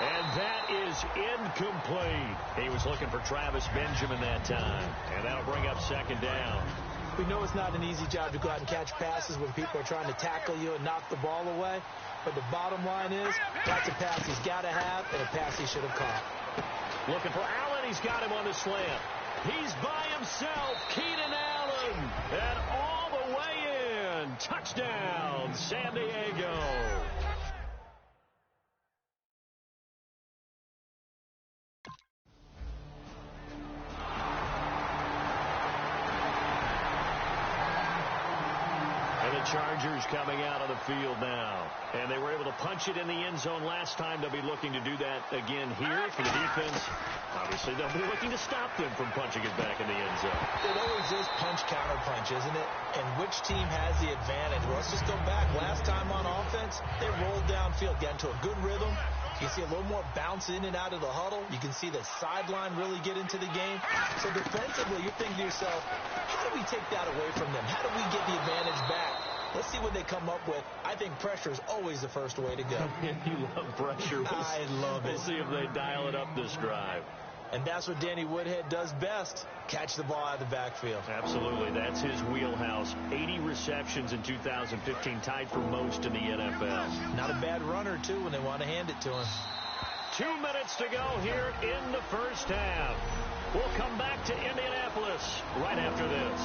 And that is incomplete. He was looking for Travis Benjamin that time. And that'll bring up second down. We know it's not an easy job to go out and catch passes when people are trying to tackle you and knock the ball away. But the bottom line is, that's a pass he's got to have and a pass he should have caught. Looking for Allen. He's got him on the slant. He's by himself. Keenan Allen. And all the way in. Touchdown, San Diego. Chargers coming out on the field now. And they were able to punch it in the end zone last time. They'll be looking to do that again here for the defense. Obviously, they'll be looking to stop them from punching it back in the end zone. It always is punch-counter-punch, isn't it? And which team has the advantage? Well, let's just go back. Last time on offense, they rolled downfield, got into a good rhythm. You see a little more bounce in and out of the huddle. You can see the sideline really get into the game. So defensively, you're thinking to yourself, how do we take that away from them? How do we get the advantage back? Let's see what they come up with. I think pressure is always the first way to go. You love pressure. I love it. We'll see if they dial it up this drive. And that's what Danny Woodhead does best. Catch the ball out of the backfield. Absolutely. That's his wheelhouse. 80 receptions in 2015, tied for most in the NFL. Not a bad runner, too, when they want to hand it to him. 2 minutes to go here in the first half. We'll come back to Indianapolis right after this.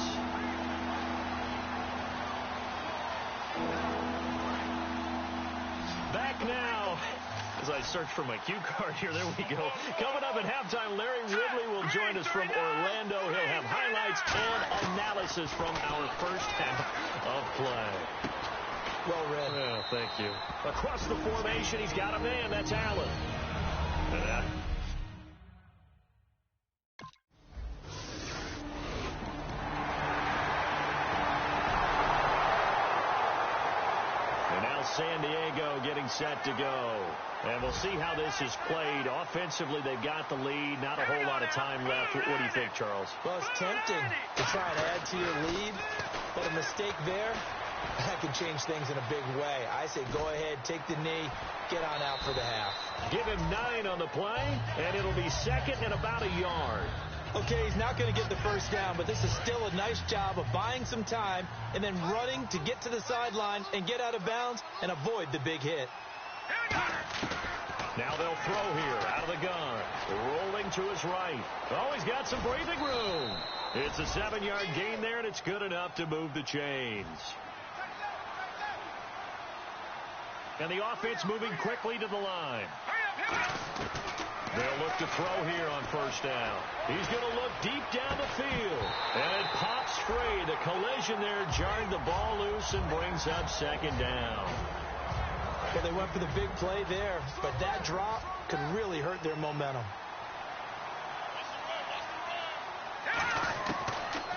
Back now. As I search for my cue card here, there we go. Coming up at halftime, Larry Ridley will join us from Orlando. He'll have highlights and analysis from our first half of play. Well read. Oh, thank you. Across the formation, he's got a man. That's Allen. And now San Diego getting set to go. And we'll see how this is played. Offensively, they've got the lead. Not a whole lot of time left. What do you think, Charles? Well, it's tempting to try and add to your lead. But a mistake there, that can change things in a big way. I say go ahead, take the knee, get on out for the half. Give him 9 on the play, and it'll be second and about a yard. Okay, he's not going to get the first down, but this is still a nice job of buying some time and then running to get to the sideline and get out of bounds and avoid the big hit. Now they'll throw here out of the gun. Rolling to his right. Oh, he's got some breathing room. It's a 7-yard gain there, and it's good enough to move the chains. And the offense moving quickly to the line. They'll look to throw here on first down. He's going to look deep down the field. And it pops free. The collision there jarred the ball loose and brings up second down. Well, they went for the big play there, but that drop could really hurt their momentum.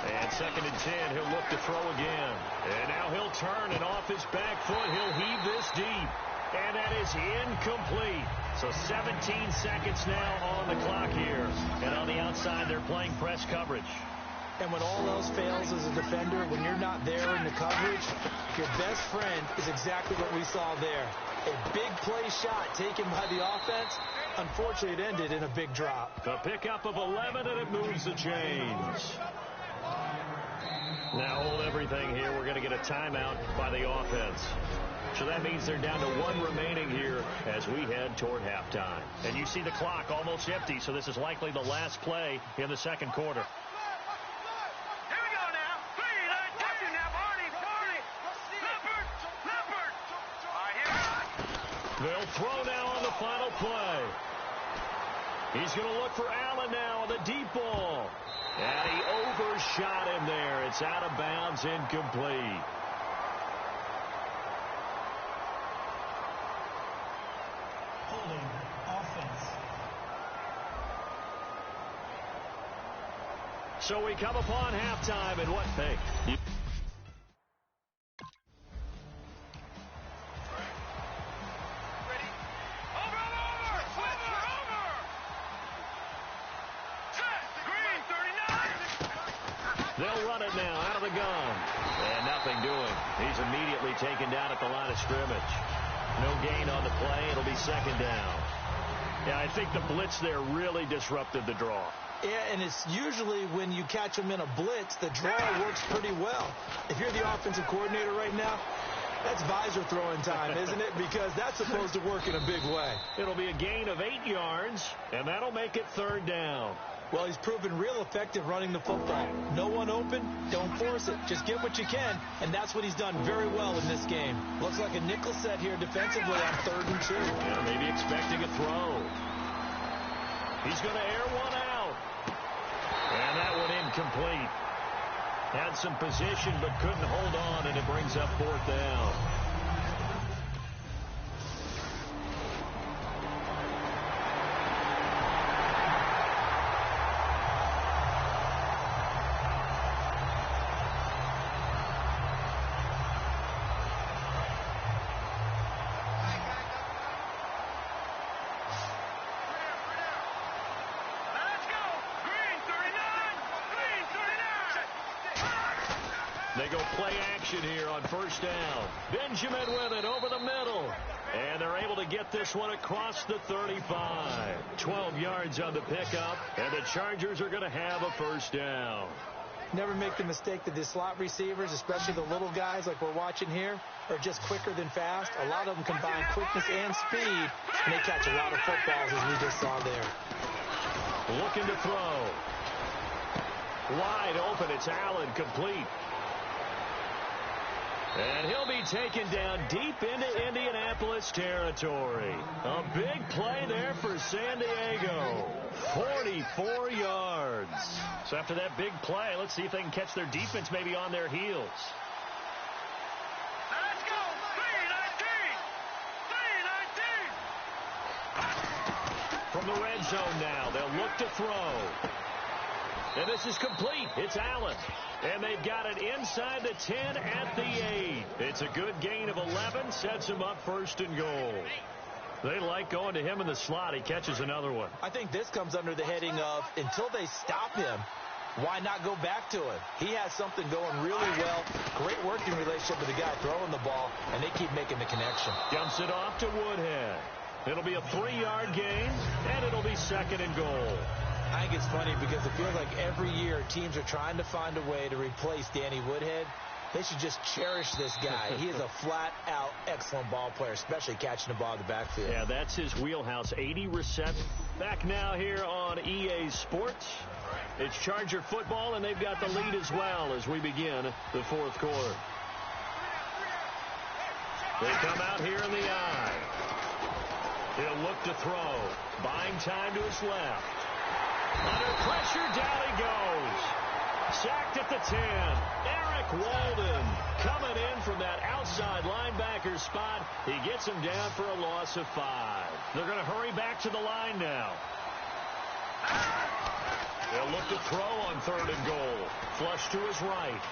And second and 10, he'll look to throw again. And now he'll turn, and off his back foot, he'll heave this deep. And that is incomplete. So 17 seconds now on the clock here. And on the outside, they're playing press coverage. And when all else fails as a defender, when you're not there in the coverage, your best friend is exactly what we saw there. A big play shot taken by the offense. Unfortunately, it ended in a big drop. A pickup of 11, and it moves the chains. Now hold everything here. We're going to get a timeout by the offense. So that means they're down to 1 remaining here as we head toward halftime. And you see the clock almost empty, so this is likely the last play in the second quarter. They'll throw now on the final play. He's going to look for Allen now on the deep ball. And he overshot him there. It's out of bounds, incomplete. Holding offense. So we come upon halftime, and what thing? They'll run it now out of the gun. And nothing doing. He's immediately taken down at the line of scrimmage. No gain on the play. It'll be second down. Yeah, I think the blitz there really disrupted the draw. Yeah, and it's usually when you catch them in a blitz, the draw works pretty well. If you're the offensive coordinator right now, that's visor throwing time, isn't it? Because that's supposed to work in a big way. It'll be a gain of 8 yards, and that'll make it 3rd down. Well, he's proven real effective running the football. No one open, don't force it. Just get what you can, and that's what he's done very well in this game. Looks like a nickel set here defensively on 3rd and 2. Yeah, maybe expecting a throw. He's going to air one out. And that one incomplete. Had some position but couldn't hold on, and it brings up 4th down. They go play action here on 1st down. Benjamin with it over the middle. And they're able to get this one across the 35. 12 yards on the pickup. And the Chargers are going to have a 1st down. Never make the mistake that the slot receivers, especially the little guys like we're watching here, are just quicker than fast. A lot of them combine quickness and speed, and they catch a lot of footballs, as we just saw there. Looking to throw. Wide open. It's Allen, complete. And he'll be taken down deep into Indianapolis territory. A big play there for San Diego. 44 yards. So after that big play, let's see if they can catch their defense maybe on their heels. Let's go. 3-19. From the red zone now, they'll look to throw. And this is complete. It's Allen. And they've got it inside the 10 at the 8. It's a good gain of 11. Sets him up 1st and goal. They like going to him in the slot. He catches another one. I think this comes under the heading of, until they stop him, why not go back to him? He has something going really well. Great working relationship with the guy throwing the ball, and they keep making the connection. Dumps it off to Woodhead. It'll be a 3-yard gain, and it'll be 2nd and goal. I think it's funny because it feels like every year teams are trying to find a way to replace Danny Woodhead. They should just cherish this guy. He is a flat-out excellent ball player, especially catching the ball in the backfield. Yeah, that's his wheelhouse. 80 receptions. Back now here on EA Sports. It's Charger football, and they've got the lead as well as we begin the 4th quarter. They come out here in the eye. He'll look to throw. Buying time to his left. Under pressure, down he goes. Sacked at the 10. Eric Walden coming in from that outside linebacker spot. He gets him down for a loss of 5. They're going to hurry back to the line now. They'll look to throw on 3rd and goal. Flush to his right.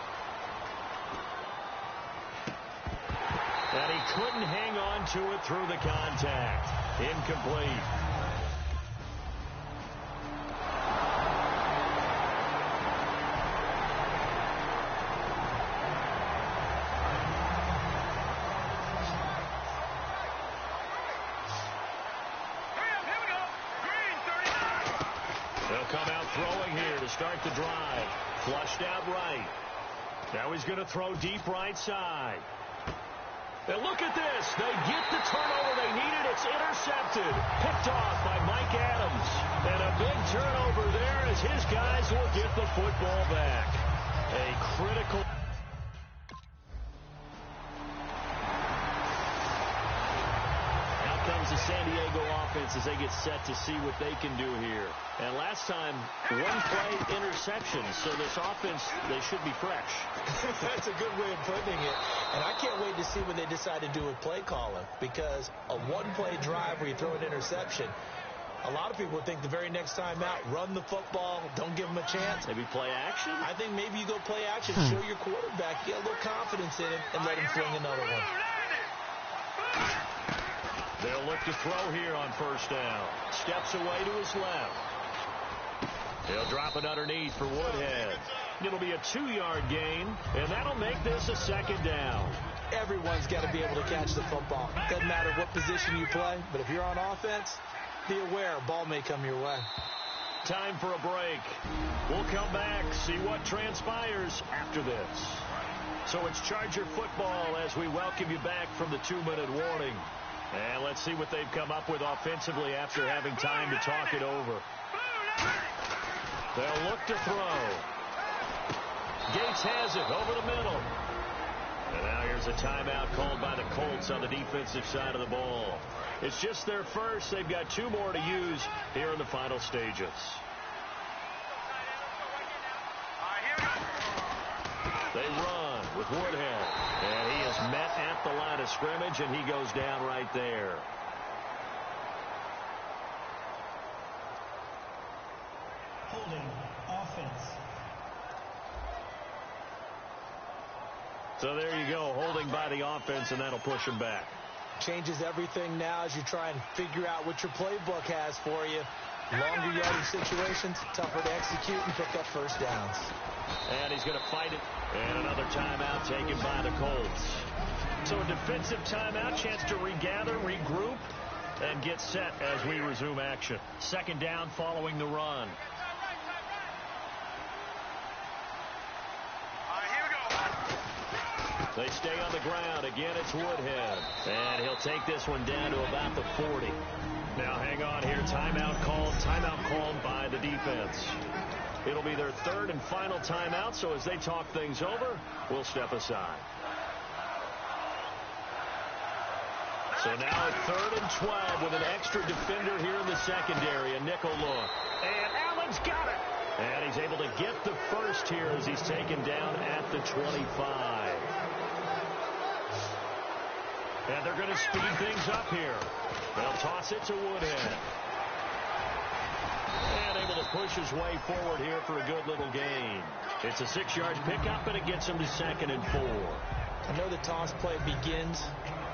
And he couldn't hang on to it through the contact. Incomplete. Start the drive. Flushed out right. Now he's going to throw deep right side. And look at this. They get the turnover they needed. It's intercepted. Picked off by Mike Adams. And a big turnover there as his guys will get the football back. A critical... comes the San Diego offense as they get set to see what they can do here. And last time, 1 play interception. So this offense, they should be fresh. That's a good way of putting it. And I can't wait to see what they decide to do with play calling. Because a 1-play drive where you throw an interception, a lot of people think the very next time out, run the football, don't give them a chance. Maybe play action? I think maybe you go play action, show your quarterback, get a little confidence in him, and let him fling another one. They'll look to throw here on 1st down. Steps away to his left. He'll drop it underneath for Woodhead. It'll be a 2-yard gain, and that'll make this a 2nd down. Everyone's got to be able to catch the football. Doesn't matter what position you play, but if you're on offense, be aware, ball may come your way. Time for a break. We'll come back, see what transpires after this. So it's Charger football as we welcome you back from the 2-minute warning. And let's see what they've come up with offensively after having time to talk it over. They'll look to throw. Gates has it over the middle. And now here's a timeout called by the Colts on the defensive side of the ball. It's just their first. They've got 2 more to use here in the final stages. They run with Woodhead. And he is met at the line of scrimmage, and he goes down right there. Holding offense. So there you go, holding by the offense, and that'll push him back. Changes everything now as you try and figure out what your playbook has for you. Longer yardage situations, tougher to execute and pick up first downs. And he's going to fight it. And another timeout taken by the Colts. So a defensive timeout, chance to regather, regroup, and get set as we resume action. Second down following the run. They stay on the ground. Again, it's Woodhead. And he'll take this one down to about the 40. Now hang on here. Timeout called by the defense. It'll be their third and final timeout, so as they talk things over, we'll step aside. So now at 3rd and 12 with an extra defender here in the secondary, a nickel look. And Allen's got it. And he's able to get the first here as he's taken down at the 25. And they're going to speed things up here. They'll toss it to Woodhead. And able to push his way forward here for a good little gain. It's a 6-yard pickup, and it gets him to 2nd and 4. I know the toss play begins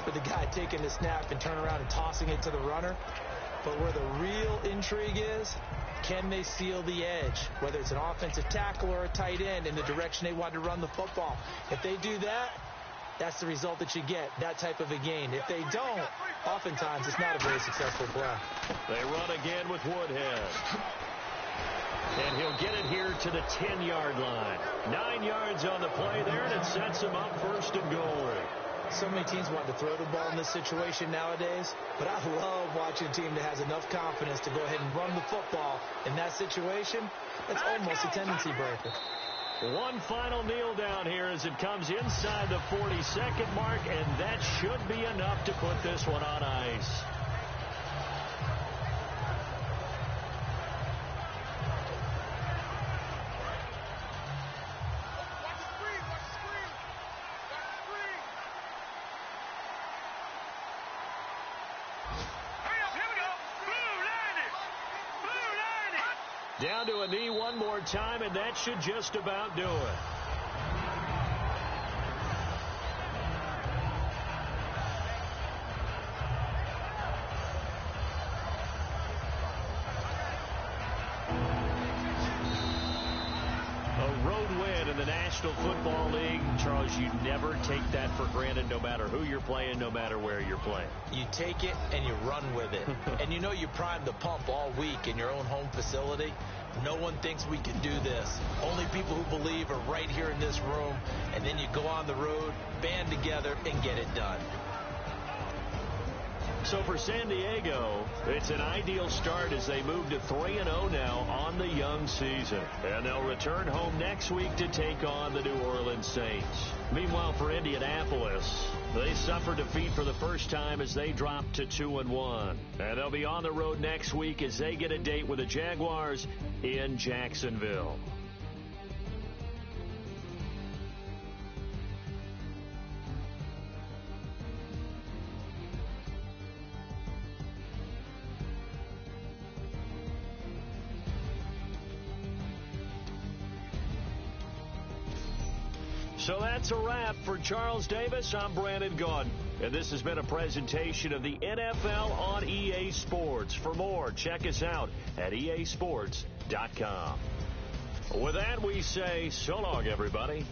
with the guy taking the snap and turning around and tossing it to the runner. But where the real intrigue is, can they seal the edge? Whether it's an offensive tackle or a tight end in the direction they want to run the football. If they do that, that's the result that you get, that type of a gain. If they don't, oftentimes it's not a very successful play. They run again with Woodhead. And he'll get it here to the 10-yard line. 9 yards on the play there, and it sets him up 1st and goal. So many teams want to throw the ball in this situation nowadays, but I love watching a team that has enough confidence to go ahead and run the football in that situation. That's almost a tendency breaker. One final kneel down here as it comes inside the 40-second mark, and that should be enough to put this one on ice. Down to a knee one more time, and that should just about do it. A road win in the National Football League. Charles, you never take that for granted no matter who you're playing, no matter where you're playing. You take it and you run with it. And you know you primed the pump all week in your own home facility. No one thinks we can do this. Only people who believe are right here in this room. And then you go on the road, band together, and get it done. So for San Diego, it's an ideal start as they move to 3-0 now on the young season. And they'll return home next week to take on the New Orleans Saints. Meanwhile, for Indianapolis, they suffered defeat for the first time as they dropped to 2-1. And they'll be on the road next week as they get a date with the Jaguars in Jacksonville. So that's a wrap for Charles Davis. I'm Brandon Gaudin, and this has been a presentation of the NFL on EA Sports. For more, check us out at easports.com. With that, we say so long, everybody.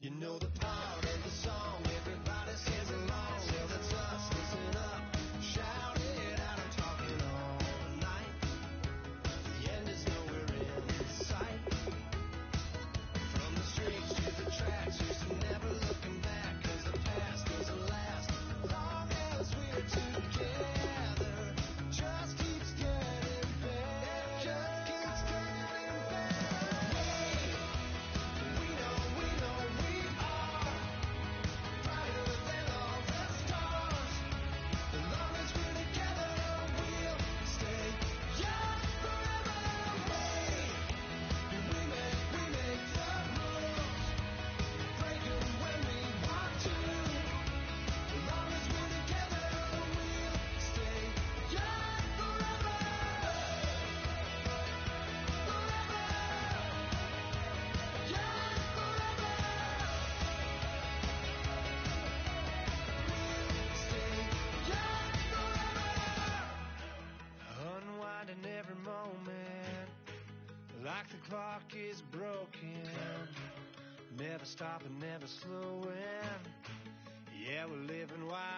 You know the part of the song, everybody sings along. So that's us, listen up, shout it out, I'm talking all night. The end is nowhere in sight. From the streets to the tracks, used to never looking back, 'cause the past doesn't last. Long as we're together, just keeps getting better. Just keeps getting better. We know we are brighter than all the stars. As long as we're together, we'll stay young forever. We make the rules, break 'em when we want to. As long as we're together, we'll stay young forever. Forever. Young forever. Stay young forever. Unwinding every moment, like the clock is broken. Never stopping, never slowing. Yeah, we're living wild.